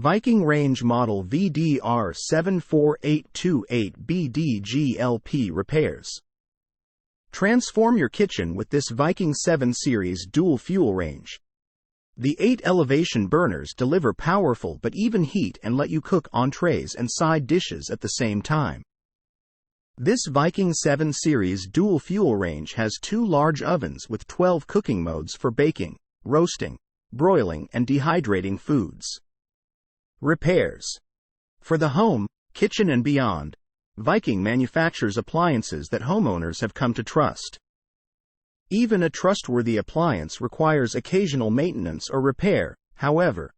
Viking range model VDR74828BDGLP repairs. Transform your kitchen with this Viking 7 Series dual fuel range. The 8 elevation burners deliver powerful but even heat and let you cook entrees and side dishes at the same time. This Viking 7 Series dual fuel range has 2 large ovens with 12 cooking modes for baking, roasting, broiling, and dehydrating foods. Repairs. For the home, kitchen, and beyond, Viking manufactures appliances that homeowners have come to trust. Even a trustworthy appliance requires occasional maintenance or repair, however.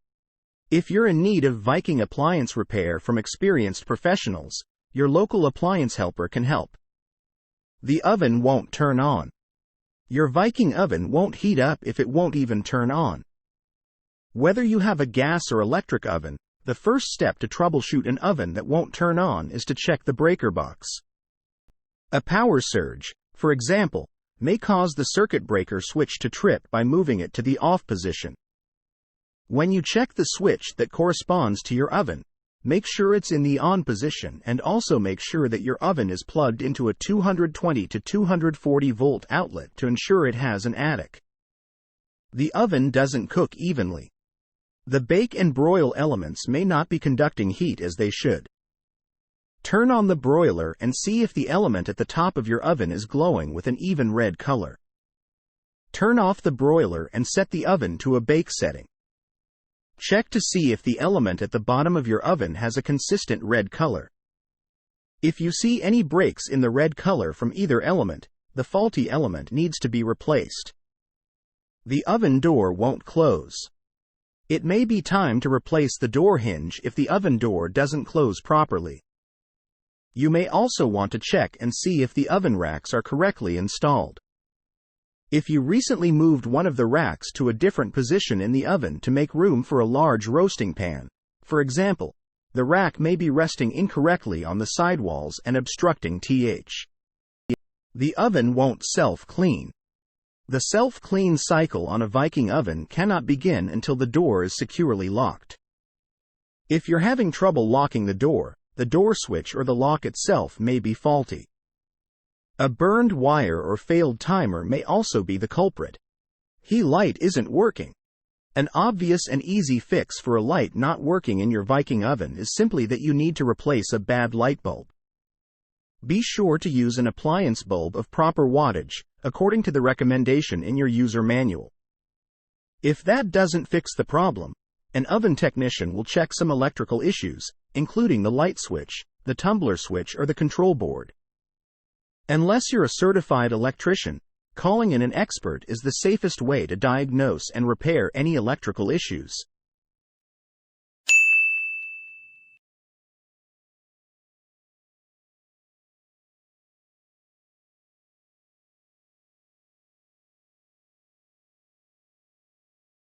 If you're in need of Viking appliance repair from experienced professionals, your local appliance helper can help. The oven won't turn on. Your Viking oven won't heat up if it won't even turn on. Whether you have a gas or electric oven, the first step to troubleshoot an oven that won't turn on is to check the breaker box. A power surge, for example, may cause the circuit breaker switch to trip by moving it to the off position. When you check the switch that corresponds to your oven, make sure it's in the on position and also make sure that your oven is plugged into a 220 to 240 volt outlet to ensure it has an attic. The oven doesn't cook evenly. The bake and broil elements may not be conducting heat as they should. Turn on the broiler and see if the element at the top of your oven is glowing with an even red color. Turn off the broiler and set the oven to a bake setting. Check to see if the element at the bottom of your oven has a consistent red color. If you see any breaks in the red color from either element, the faulty element needs to be replaced. The oven door won't close. It may be time to replace the door hinge if the oven door doesn't close properly. You may also want to check and see if the oven racks are correctly installed. If you recently moved one of the racks to a different position in the oven to make room for a large roasting pan, for example, the rack may be resting incorrectly on the sidewalls and obstructing the oven won't self-clean. The self-clean cycle on a Viking oven cannot begin until the door is securely locked. If you're having trouble locking the door switch or the lock itself may be faulty. A burned wire or failed timer may also be the culprit. Light isn't working. An obvious and easy fix for a light not working in your Viking oven is simply that you need to replace a bad light bulb. Be sure to use an appliance bulb of proper wattage, according to the recommendation in your user manual. If that doesn't fix the problem, an oven technician will check some electrical issues, including the light switch, the tumbler switch, or the control board. Unless you're a certified electrician, calling in an expert is the safest way to diagnose and repair any electrical issues.